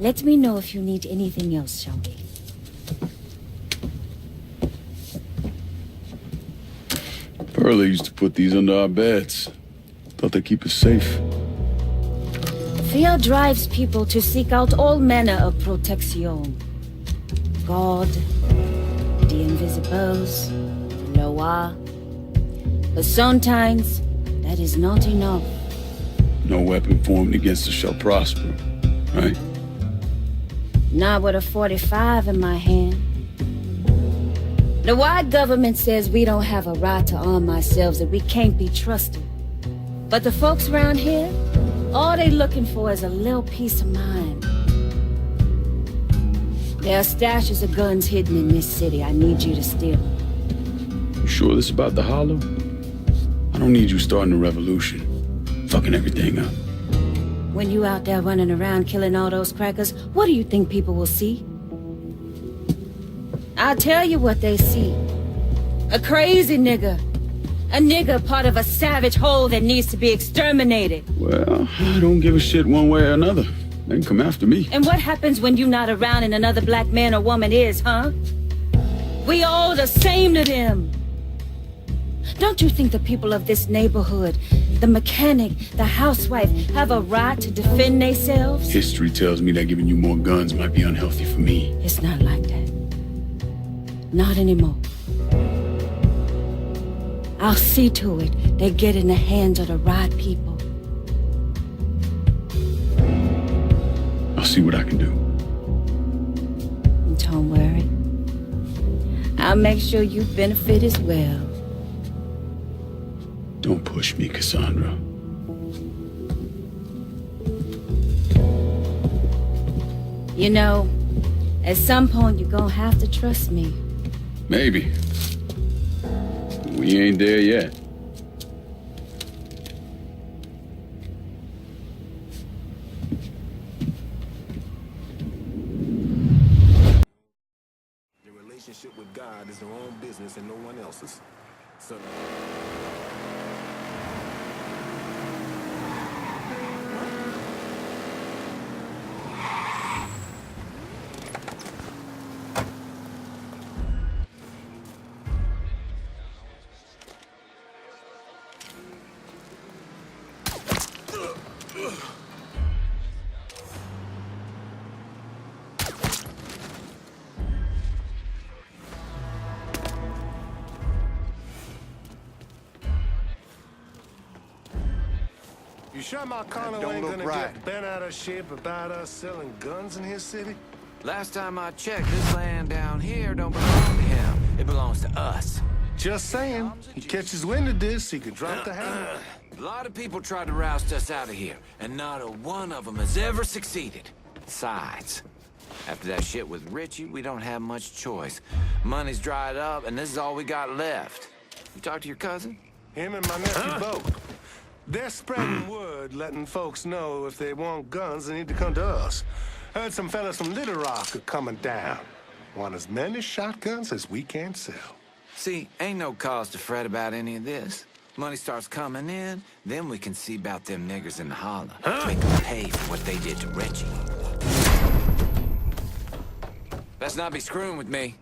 Let me know if you need anything else, shall we? Pearlie used to put these under our beds. Thought they keep us safe. Fear drives people to seek out all manner of protection. God, the Invisibles, the Loa. But sometimes, that is not enough. No weapon formed against us shall prosper, right? Not with a 45 in my hand. The white government says we don't have a right to arm ourselves, that we can't be trusted. But the folks around here, all they looking for is a little peace of mind. There are stashes of guns hidden in this city. I need you to steal them. You sure this about the Hollow? I don't need you starting a revolution, fucking everything up. When you out there running around killing all those crackers, what do you think people will see? I'll tell you what they see. A crazy nigga. A nigga part of a savage whole that needs to be exterminated. Well, I don't give a shit one way or another. They can come after me. And what happens when you're not around and another black man or woman is, huh? We all the same to them. Don't you think the people of this neighborhood, the mechanic, the housewife, have a right to defend themselves? History tells me that giving you more guns might be unhealthy for me. It's not like that. Not anymore. I'll see to it they get in the hands of the right people. I'll see what I can do. Don't worry. I'll make sure you benefit as well. Don't push me, Cassandra. You know, at some point you're gonna have to trust me. Maybe. We ain't there yet. Their relationship with God is their own business and no one else's. So you sure my Connell ain't gonna get bent out of shape about us selling guns in his city? Last time I checked, this land down here don't belong to him. It belongs to us. Just saying. He catches wind of this, he could drop the hammer. A lot of people tried to roust us out of here, and not a one of them has ever succeeded. Besides, after that shit with Richie, we don't have much choice. Money's dried up, and this is all we got left. You talk to your cousin? Him and my nephew both. They're spreading word, letting folks know if they want guns, they need to come to us. Heard some fellas from Little Rock are coming down. Want as many shotguns as we can sell. See, ain't no cause to fret about any of this. Money starts coming in, then we can see about them niggers in the holler. Make them pay for what they did to Richie. Let's not be screwing with me.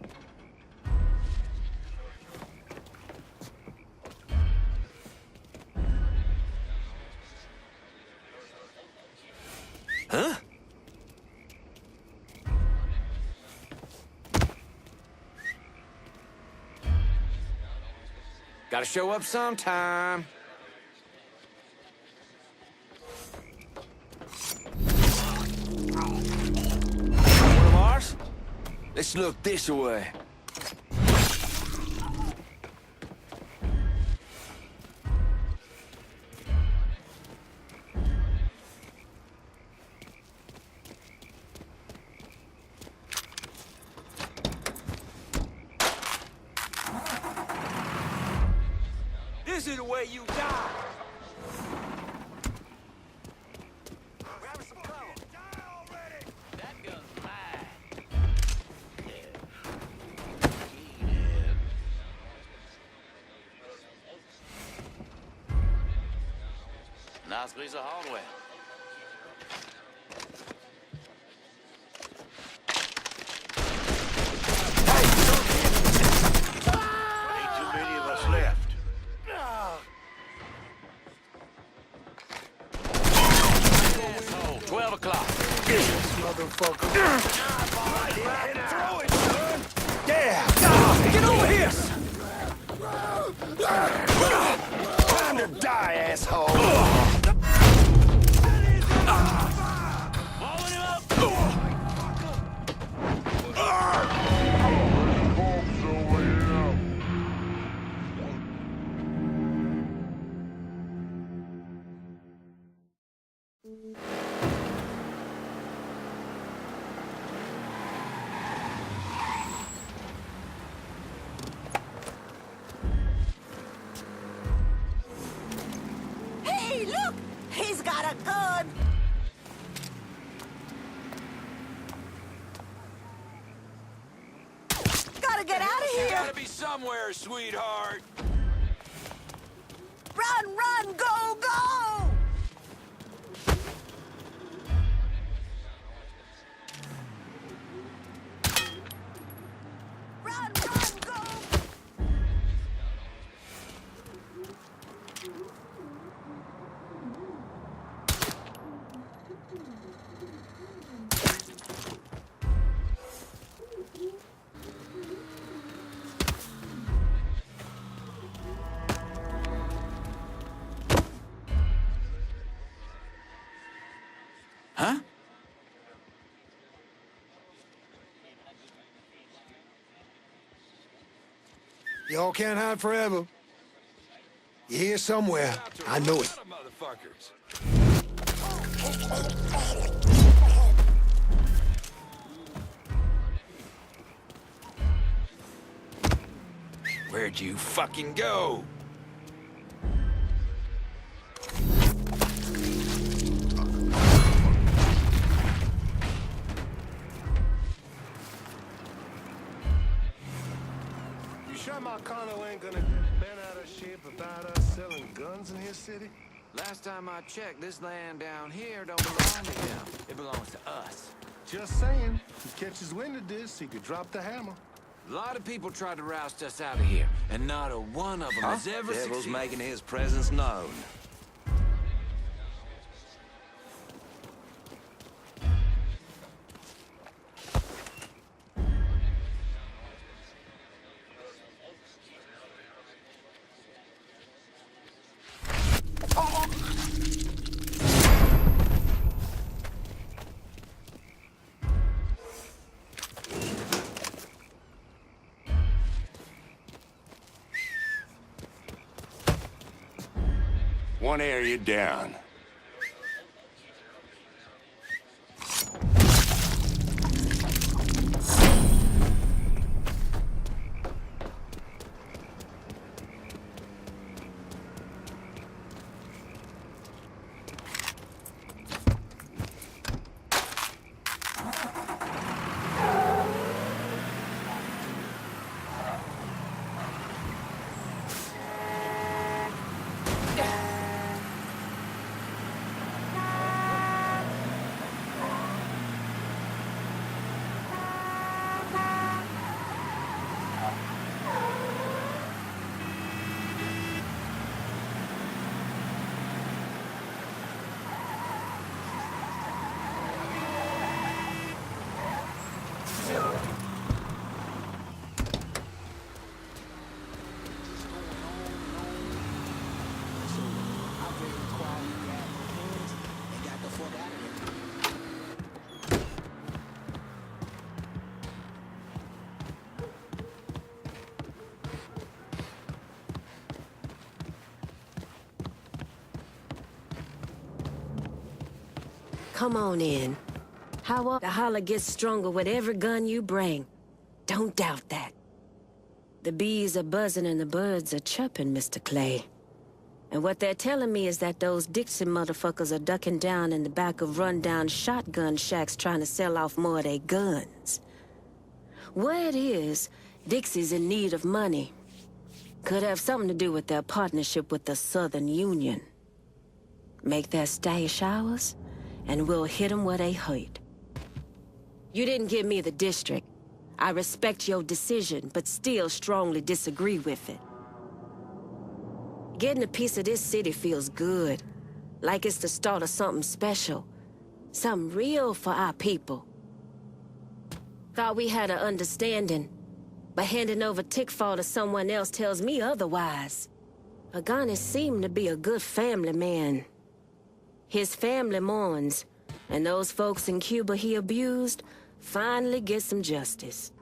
Huh? Gotta show up sometime. One of ours? Let's look this way. This is the way you die. Grab some cover. Die already. That gun's mine. Nice piece of hardware. o'clock. Motherfucker. Throw it, son! Yeah! Get over here! Time to die, asshole! Hey, look! He's got a gun! Gotta get out of You here! gotta be somewhere, sweetheart. Run, run, go, go! Run, run, go! Huh? Y'all can't hide forever. You're here somewhere. I know it. Motherfuckers. Where'd you fucking go? You sure Marcano ain't gonna get bent out of shape about us selling guns in his city? Last time I checked, this land down here don't belong to him. It belongs to us. Just saying. If he catches wind of this, he could drop the hammer. A lot of people tried to roust us out of here, and not a one of them has ever Devil's succeeded. making his presence known. One area down. Come on in. How up the holler gets stronger with every gun you bring. Don't doubt that. The bees are buzzing and the birds are chirping, Mr. Clay. And what they're telling me is that those Dixie motherfuckers are ducking down in the back of rundown shotgun shacks trying to sell off more of their guns. Word is, Dixie's in need of money. Could have something to do with their partnership with the Southern Union. Make their stash ours, and we'll hit them where they hurt. You didn't give me the district. I respect your decision, but still strongly disagree with it. Getting a piece of this city feels good, like it's the start of something special. Something real for our people. Thought we had an understanding, but handing over Tickfall to someone else tells me otherwise. Paganis seemed to be a good family man. His family mourns, and those folks in Cuba he abused finally get some justice.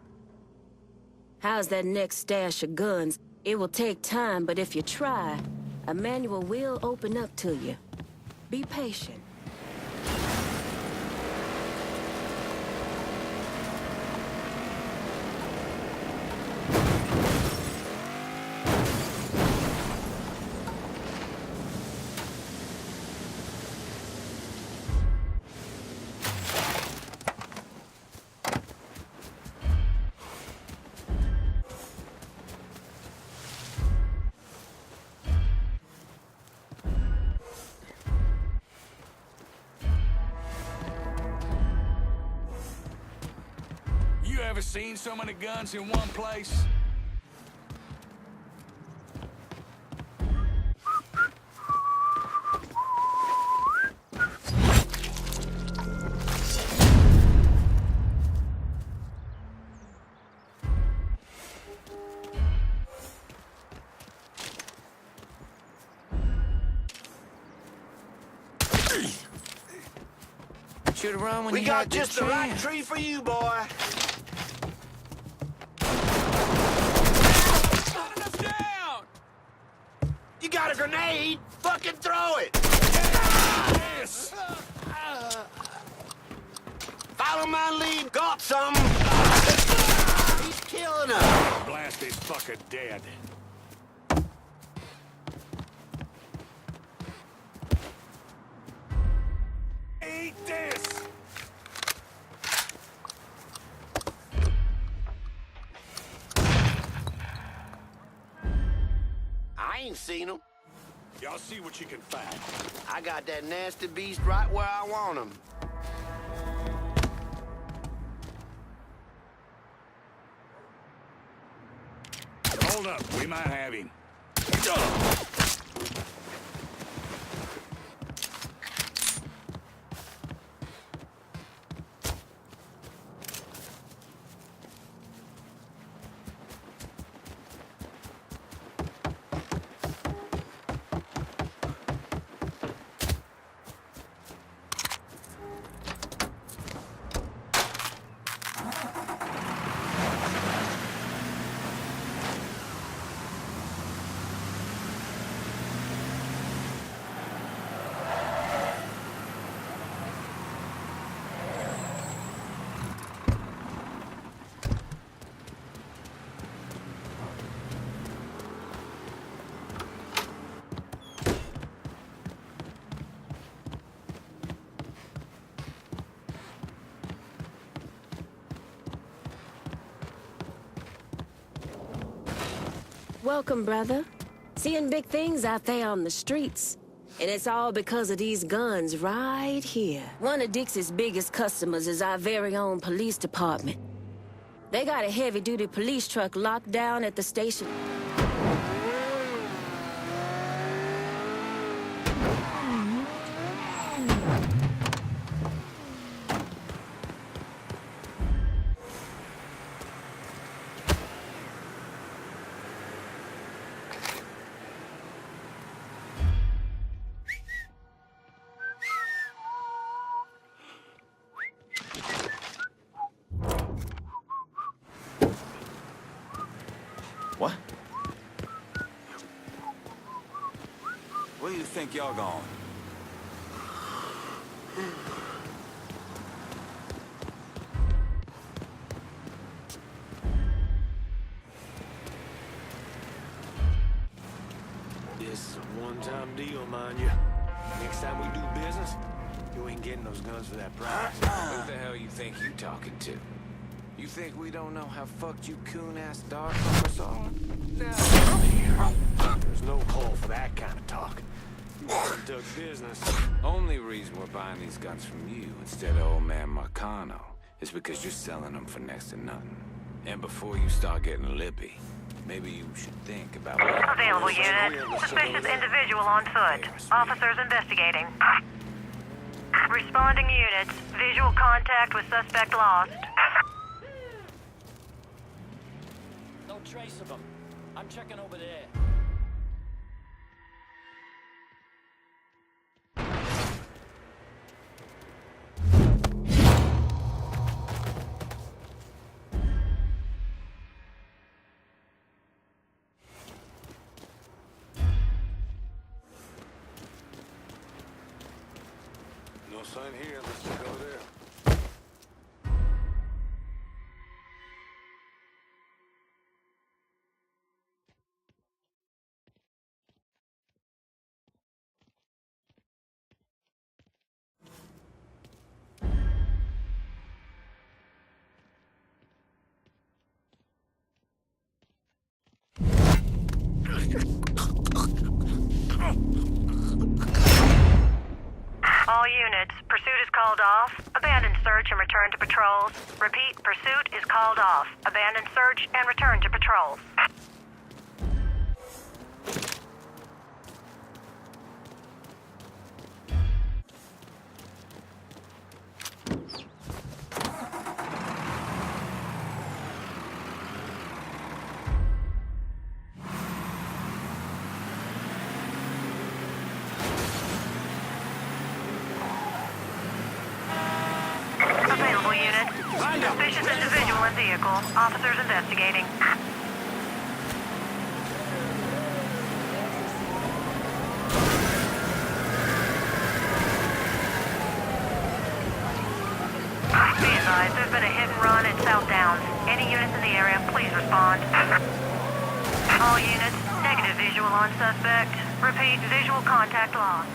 How's that next stash of guns? It will take time, but if you try, a manual will open up to you. Be patient. You ever seen so many guns in one place? Should've run when We you got had the just the right chance. tree for you, boy. Shutting us down! You got a grenade? Fucking throw it! Yes! Follow my lead. Got some. He's killing us. Blast this fucker dead. Eat this! I ain't seen him. Y'all see what you can find. I got that nasty beast right where I want him. Hold up, we might have him. Welcome, brother. Seeing big things out there on the streets. And it's all because of these guns right here. One of Dixie's biggest customers is our very own police department. They got a heavy-duty police truck locked down at the station. What? Where do you think y'all going? This is a one-time deal, mind you. Next time we do business, you ain't getting those guns for that price. Who the hell you think you talking to? You think we don't know how fucked you coon-ass dog fuckers are? There's no call for that kind of talk. You dug business. Only reason we're buying these guns from you instead of old man Marcano is because you're selling them for next to nothing. And before you start getting lippy, maybe you should think about what... Available unit. Suspicious individual on foot. Officers investigating. Responding units. Visual contact with suspect lost. No trace of him. I'm checking over there. No sign here. Let's check over there. All units, pursuit is called off. Abandon search and return to patrols. Repeat, pursuit is called off. Abandon search and return to patrols. Available unit. Suspicious individual in vehicle. Officers investigating. Be advised, there's been a hit and run at South Downs. Any units in the area, please respond. All units, negative visual on suspect. Repeat, visual contact lost.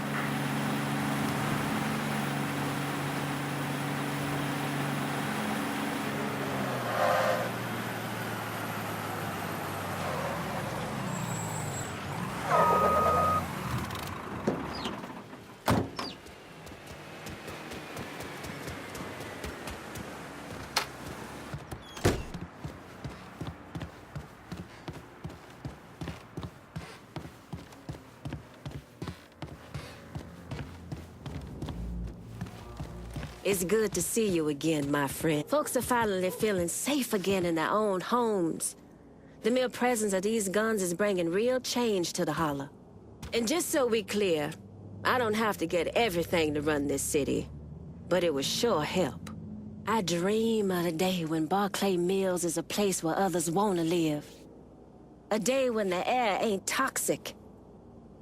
It's good to see you again, my friend. Folks are finally feeling safe again in their own homes. The mere presence of these guns is bringing real change to the Holler. And just so we clear, I don't have to get everything to run this city, but it would sure help. I dream of a day when Barclay Mills is a place where others want to live. A day when the air ain't toxic.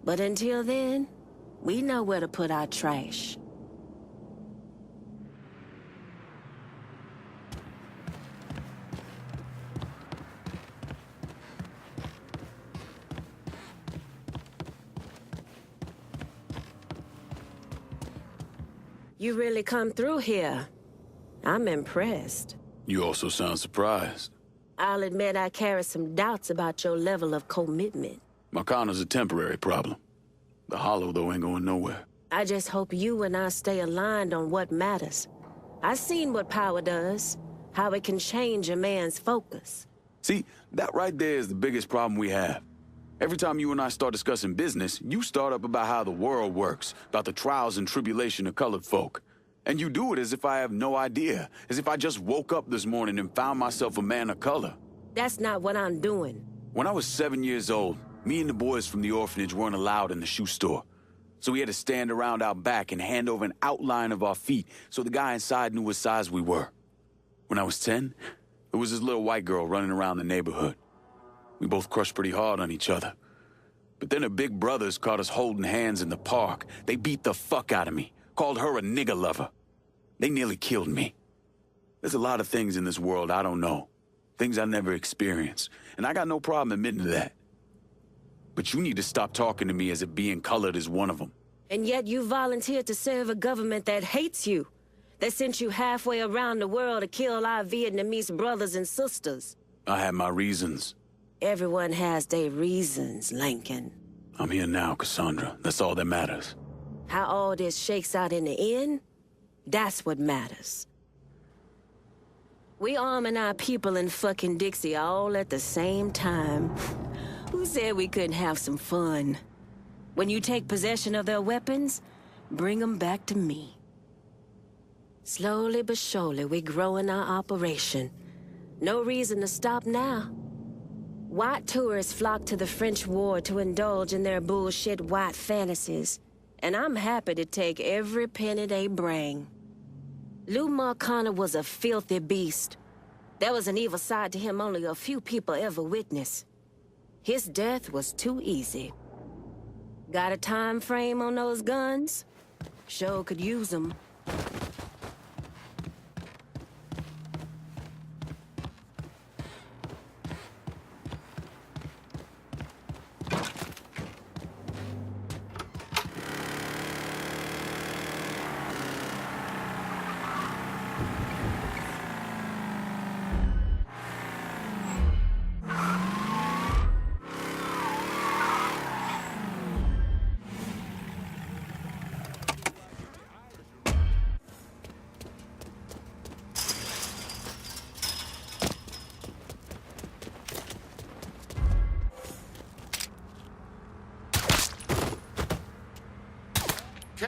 But until then, we know where to put our trash. You really come through here. I'm impressed. You also sound surprised. I'll admit I carry some doubts about your level of commitment. Marcana's a temporary problem. The Hollow, though, ain't going nowhere. I just hope you and I stay aligned on what matters. I've seen what power does, how it can change a man's focus. See, that right there is the biggest problem we have. Every time you and I start discussing business, you start up about how the world works, about the trials and tribulation of colored folk. And you do it as if I have no idea, as if I just woke up this morning and found myself a man of color. That's not what I'm doing. When I was 7 years old, me and the boys from the orphanage weren't allowed in the shoe store. So we had to stand around out back and hand over an outline of our feet so the guy inside knew what size we were. When I was 10, there was this little white girl running around the neighborhood. We both crushed pretty hard on each other. But then her big brothers caught us holding hands in the park. They beat the fuck out of me, called her a nigger lover. They nearly killed me. There's a lot of things in this world I don't know, things I never experienced, and I got no problem admitting to that. But you need to stop talking to me as if being colored is one of them. And yet you volunteered to serve a government that hates you, that sent you halfway around the world to kill our Vietnamese brothers and sisters. I had my reasons. Everyone has their reasons, Lincoln. I'm here now, Cassandra. That's all that matters. How all this shakes out in the end, that's what matters. We arming our people in fucking Dixie all at the same time. Who said we couldn't have some fun? When you take possession of their weapons, bring them back to me. Slowly but surely, we're growing our operation. No reason to stop now. White tourists flock to the French war to indulge in their bullshit white fantasies, and I'm happy to take every penny they bring. Lou Marcana was a filthy beast. There was an evil side to him only a few people ever witnessed. His death was too easy. Got a time frame on those guns? Sure could use them.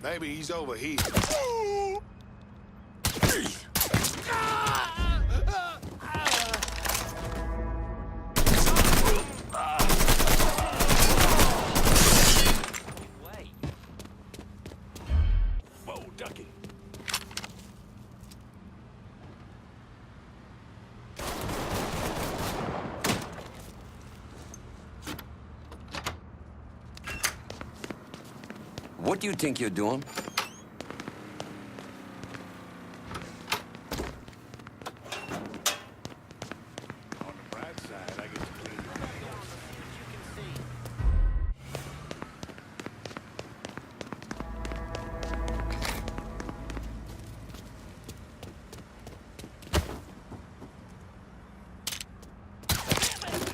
Maybe he's over here. Whoa, ducky. What do you think you're doing? On the bright side, I get to clean your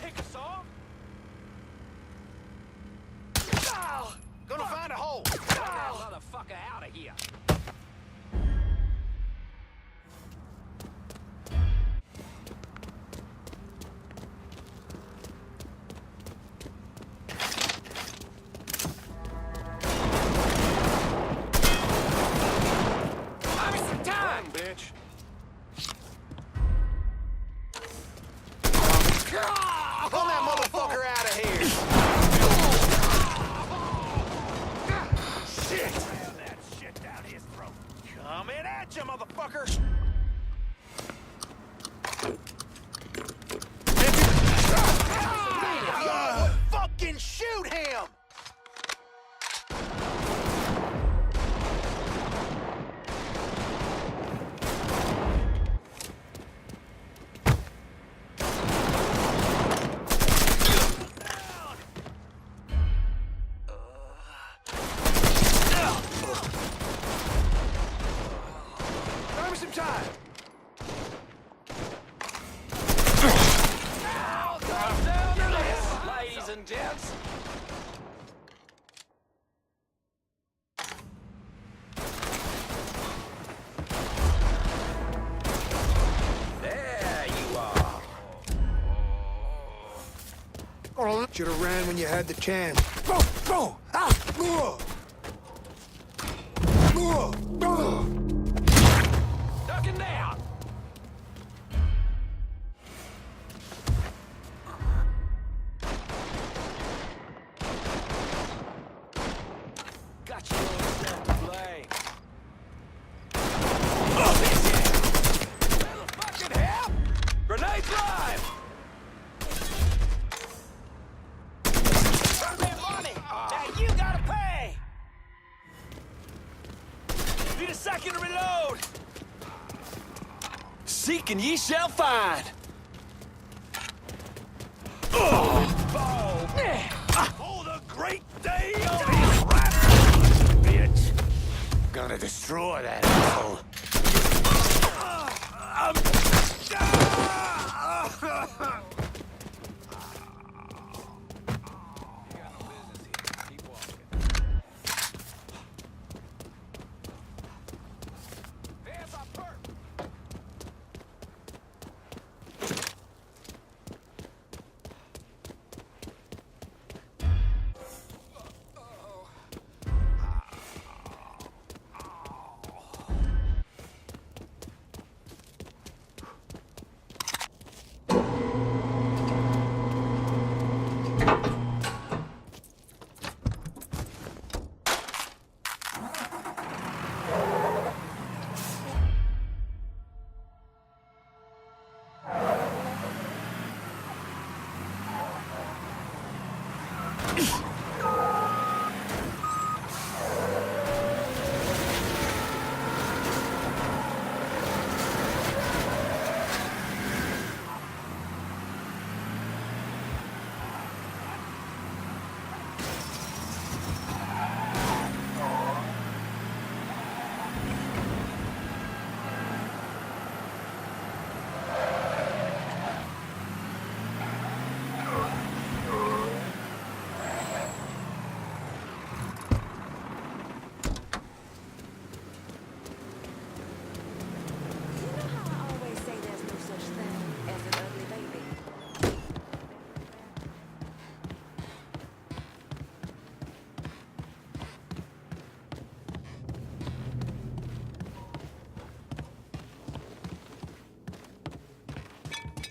Pick us off. Gonna find a hole. Get that motherfucker out of here. Buy me some time, bitch. Pull that motherfucker out of here! Shit! Ram that shit down his throat. Coming at you, motherfucker! Fucking shoot him! Buy me some time! Ladies and gents. There you are. Should have ran when you had the chance. Go! Go! Ah! Ducking down. Got your own self to blame. Fucking help! Grenade drive! Turn that money! Now you gotta pay! Need a second to reload! Seek and ye shall find! Oh, the great day of his wrath! Bitch! Gonna destroy that asshole.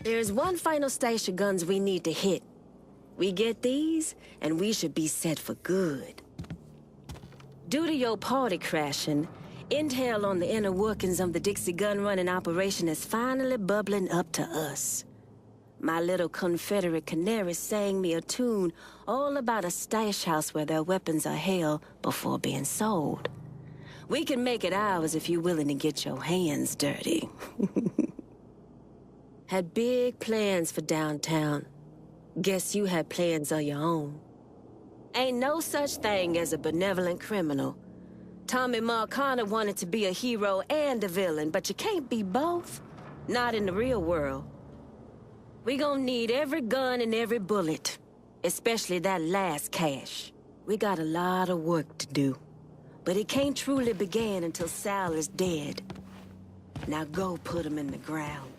There's one final stash of guns we need to hit. We get these, and we should be set for good. Due to your party crashing, intel on the inner workings of the Dixie gun-running operation is finally bubbling up to us. My little Confederate canary sang me a tune all about a stash house where their weapons are held before being sold. We can make it ours if you're willing to get your hands dirty. Had big plans for downtown. Guess you had plans of your own. Ain't no such thing as a benevolent criminal. Tommy Marcana wanted to be a hero and a villain, but you can't be both. Not in the real world. We gon' need every gun and every bullet. Especially that last cache. We got a lot of work to do. But it can't truly begin until Sal is dead. Now go put him in the ground.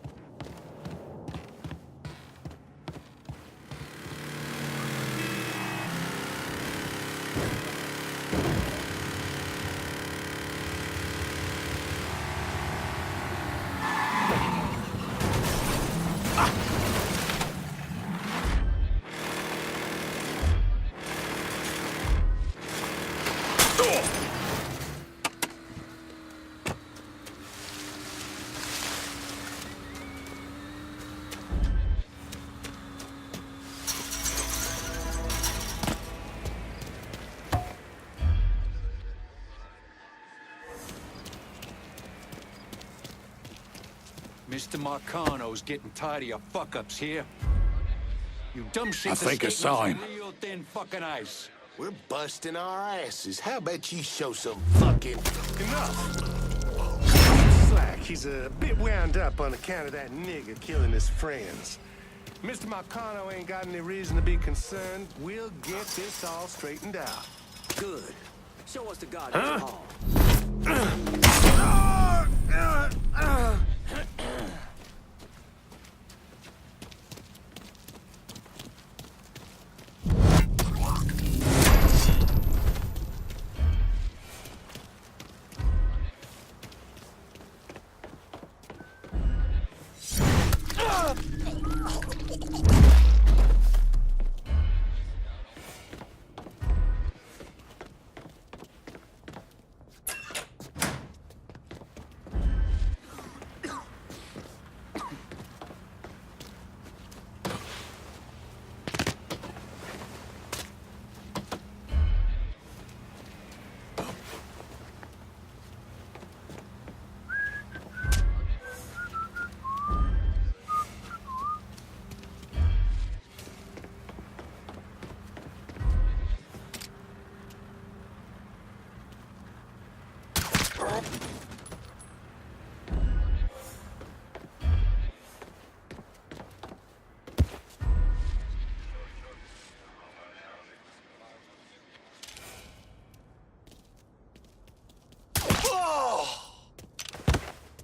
Mr. Marcano's getting tired of your fuck-ups here. You dumb shit. I think I saw him. Real thin fucking ice. We're busting our asses. How about you show some fucking... Enough! Slack, he's a bit wound up on account of that nigger killing his friends. Mr. Marcano ain't got any reason to be concerned. We'll get this all straightened out. Good. Show us the goddamn hall.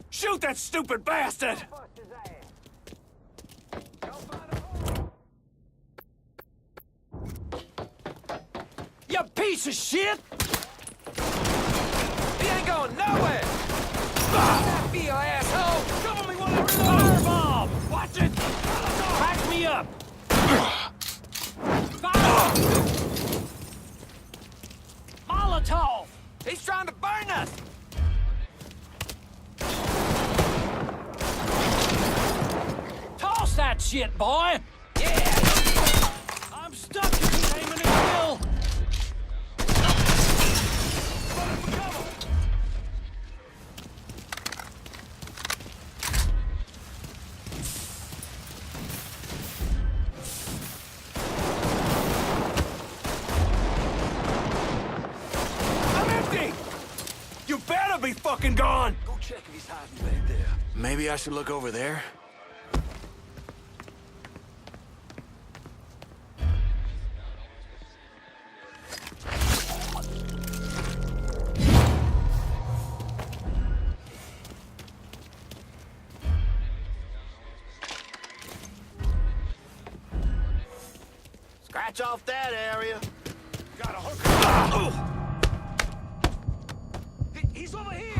Shoot that stupid bastard! You piece of shit! He ain't going nowhere! That be your asshole! Cover me while I reload! Firebomb! Watch it! Back me up! Fire! Molotov! He's trying to burn us! Toss that shit, boy! Yeah! I'm stuck if he's aiming at Bill! I'm empty! You better be fucking gone! Go check if he's hiding back there. Maybe I should look over there. Scratch off that area. Got a hook. He's over here!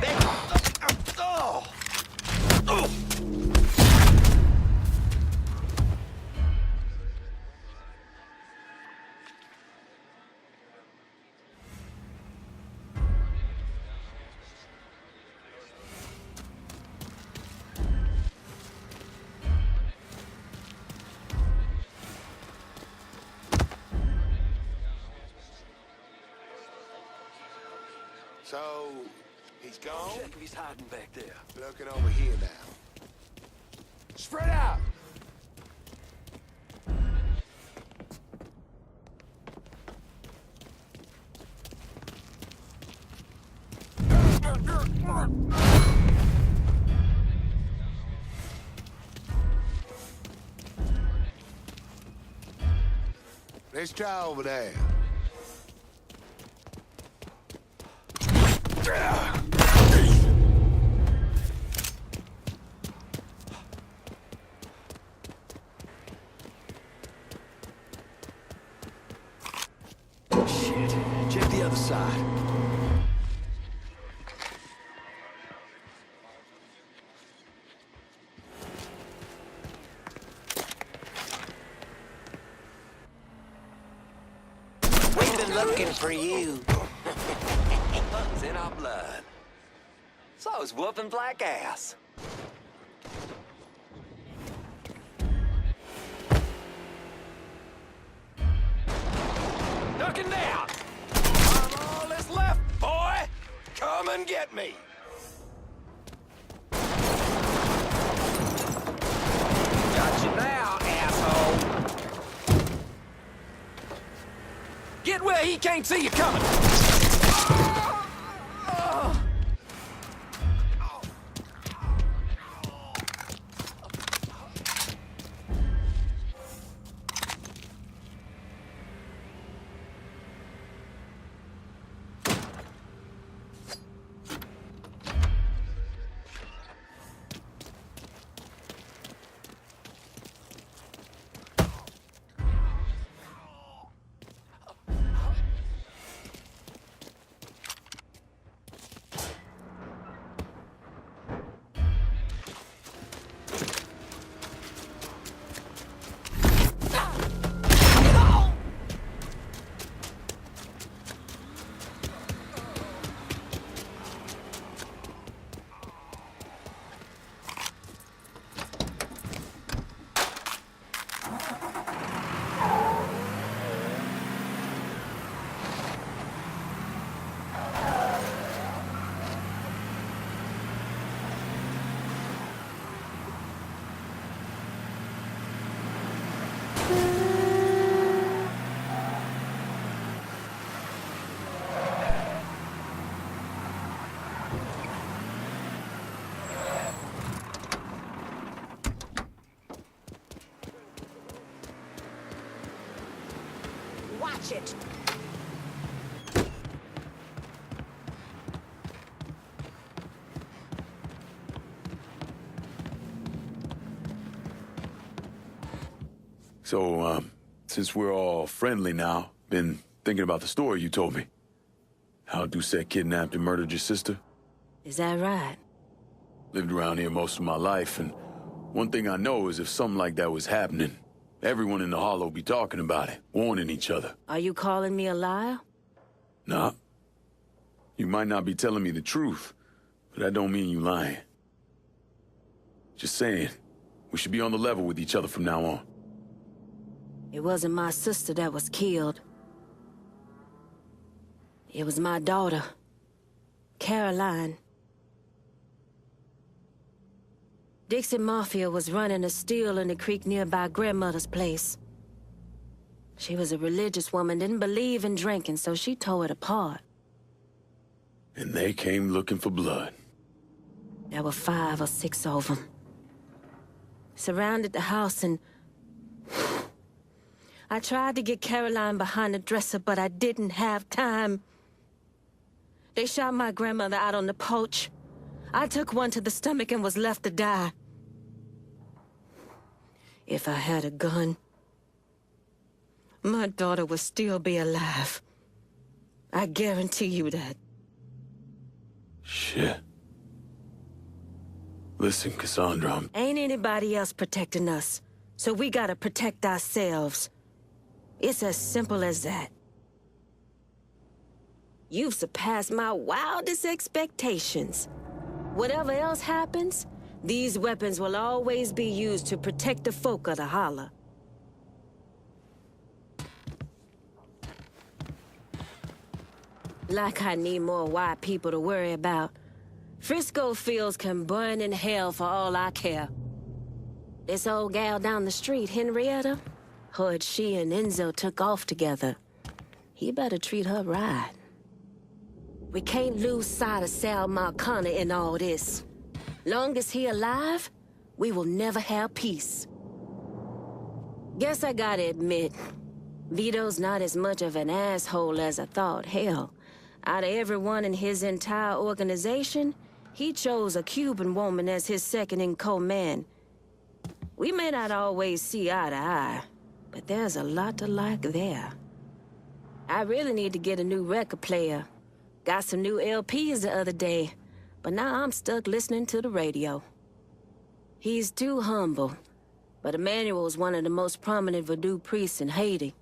So, he's gone? Check if he's hiding back there. Looking over here now. Spread out! Let's try over there. Shit. Check the other side. We've been looking for you. It's in our blood. So I was whooping black ass. Ducking down! I'm all that's left, boy! Come and get me! Got you now, asshole! Get where he can't see you coming! Watch it. So, since we're all friendly now, been thinking about the story you told me. How Doucette kidnapped and murdered your sister? Is that right? Lived around here most of my life, and one thing I know is if something like that was happening, everyone in the Hollow be talking about it, warning each other. Are you calling me a liar? Nah. You might not be telling me the truth, but that don't mean you lying. Just saying, we should be on the level with each other from now on. It wasn't my sister that was killed. It was my daughter, Caroline. Dixie Mafia was running a still in the creek nearby grandmother's place. She was a religious woman, didn't believe in drinking, so she tore it apart. And they came looking for blood. There were 5 or 6 of them. Surrounded the house and... I tried to get Caroline behind the dresser, but I didn't have time. They shot my grandmother out on the porch. I took one to the stomach and was left to die. If I had a gun, my daughter would still be alive. I guarantee you that. Shit. Listen, Cassandra, Ain't anybody else protecting us, so we gotta protect ourselves. It's as simple as that. You've surpassed my wildest expectations. Whatever else happens, these weapons will always be used to protect the folk of the Holler. like I need more white people to worry about. Frisco fields can burn in hell for all I care. This old gal down the street, Henrietta, heard she and Enzo took off together. He better treat her right. We can't lose sight of Sal Marcana in all this. Long as he alive, we will never have peace. Guess I gotta admit, Vito's not as much of an asshole as I thought. Hell, out of everyone in his entire organization, he chose a Cuban woman as his second-in-command. We may not always see eye to eye, but there's a lot to like there. I really need to get a new record player. Got some new LPs the other day, but now I'm stuck listening to the radio. He's too humble, but Emmanuel's one of the most prominent voodoo priests in Haiti.